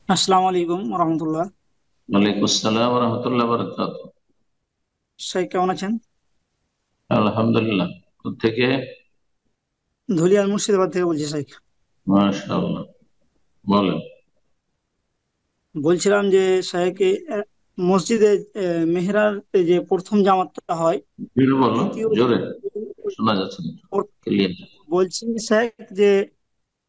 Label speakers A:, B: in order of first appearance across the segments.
A: আসসালামু আলাইকুম রহমতুল্লাহ।
B: ওয়ালাইকুম আসসালাম রহমতুল্লাহ বারাকাতুহু।
A: শাইখ কেমন আছেন?
B: আলহামদুলিল্লাহ। থেকে
A: ধুলিয়ান মুর্শিদাবাদ থেকে বলছি শাইখ।
B: মাশাআল্লাহ, বলেন।
A: বলছিলাম যে শাইখ মসজিদে মেহরার যে প্রথম জামাতটা হয়,
B: জোরে বলো,
A: দ্বিতীয়
B: জোরে শোনা যাচ্ছে না।
A: পর-
B: ক্লিয়ার।
A: বলছি শাইখ যে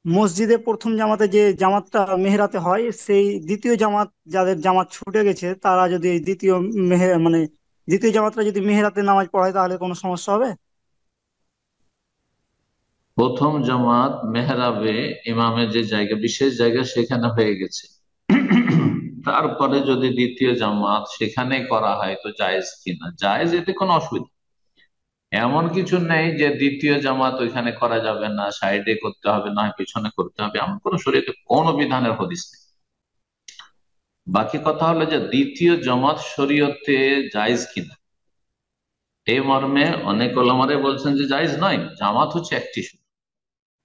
A: মসজিদে প্রথম জামাতে যে জামাতটা মেহরাতে হয়, সেই দ্বিতীয় জামাত যাদের জামাত ছুটে গেছে তারা যদি এই দ্বিতীয় মানে দ্বিতীয় জামাতটা যদি মেহরাতে নামাজ পড়ায় তাহলে কোনো সমস্যা হবে?
B: প্রথম জামাত মেহরাবে ইমামের যে জায়গা, বিশেষ জায়গা সেখানে হয়ে গেছে, তারপরে যদি দ্বিতীয় জামাত সেখানে করা হয় তো জায়েজ কিনা? জায়েজ, এতে কোনো অসুবিধা। এমন কিছু নেই যে দ্বিতীয় জামাত ওইখানে করা যাবে না, সাইডে করতে হবে, না পিছনে করতে হবে, এমন কোন শরীয়তে কোনো বিধানের হদিস নেই। বাকি কথা হলো যে দ্বিতীয় জামাত শরীয়তে জায়েজ কিনা, এই মর্মে অনেক ওলামারে বলছেন যে জায়েজ নয়। জামাত হচ্ছে একটি শুধু,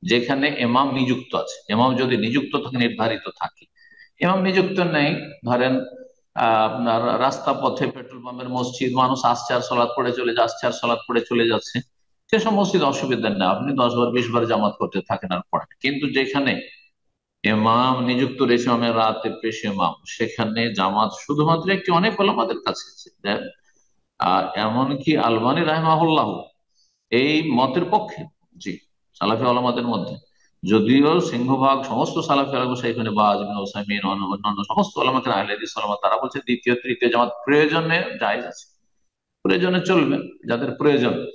B: যেখানে ইমাম নিযুক্ত আছে। ইমাম যদি নিযুক্ত থাকে, নির্ধারিত থাকে। ইমাম নিযুক্ত নেই, ধরেন আপনার রাস্তা পথে পেট্রোল পাম্পের মসজিদ, মানুষ আসছে আর সলাৎ পড়ে চলে যাচ্ছে, আর সলাৎ পড়ে চলে যাচ্ছে, সেসব মসজিদ অসুবিধা নেই, আপনি 10 বার 20 বার জামাত করতে থাকেন আর পড়েন। কিন্তু যেখানে ইমাম নিযুক্ত রয়েছে, ইমামের রাতে পেশ ইমাম, সেখানে জামাত শুধুমাত্র একটি, অনেক ওলামাদের কাছে আছে। আর এমনকি আলবানী রাহিমাহুল্লাহ এই মতের পক্ষে। জি, সালাফি আলমাদের মধ্যে, যদিও সিংহভাগ সমস্ত সালাফি আলম, সেখানে বাজ ইবনে উসাইমিন, অন্যান্য সমস্ত আলমাকে আহলে হাদিস আলমা, তারা বলছে দ্বিতীয় তৃতীয় জামাত প্রয়োজনে জায়েজ আছে, প্রয়োজনে চলবে যাদের প্রয়োজন।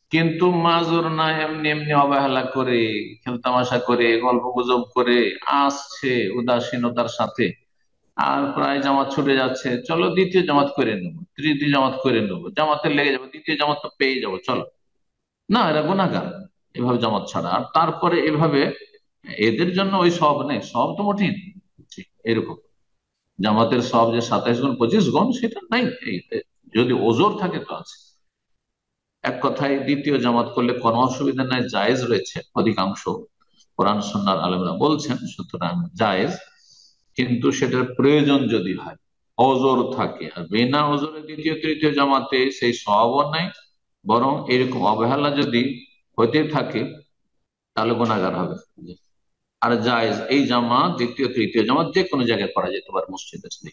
B: কিন্তু মাজুর না এমনি এমনি অবহেলা করে, খেলতামাশা করে, গল্প গুজব করে আসছে উদাসীনতার সাথে, আর প্রায় জামাত ছুটে যাচ্ছে, চলো দ্বিতীয় জামাত করে নেবো, তৃতীয় জামাত করে নেবো, জামাতে লেগে যাবো, দ্বিতীয় জামাত তো পেয়ে যাবো, চলো। না, এরা গুনাহগার এভাবে জামাত ছাড়া। আর তারপরে এভাবে এদের জন্য ওই সব নেই, সব তো মোটেই নেই। জি, এরকম জামাতের সব যে 27 গুণ 25 গুণ, সেটা নাই। যদি ওজোর থাকে তো আছে। এক কথায় দ্বিতীয় জামাত করলে কোনো অসুবিধা নাই, জায়েজ রয়েছে, অধিকাংশ কোরআন সুন্নাহর আলেমরা বলছেন, সুতরাং জায়েজ। কিন্তু সেটার প্রয়োজন যদি হয়, ওজোর থাকে, আর বিনা ওজোরে দ্বিতীয় তৃতীয় জামাতে সেই সবও নাই, বরং এরকম অবহেলা যদি হতে থাকে, তাহলে গুনাহগার হবে। আর জায়েজ এই জামাত, দ্বিতীয় তৃতীয় জামাত যে কোনো জায়গায় করা যেতে পারে, মসজিদে।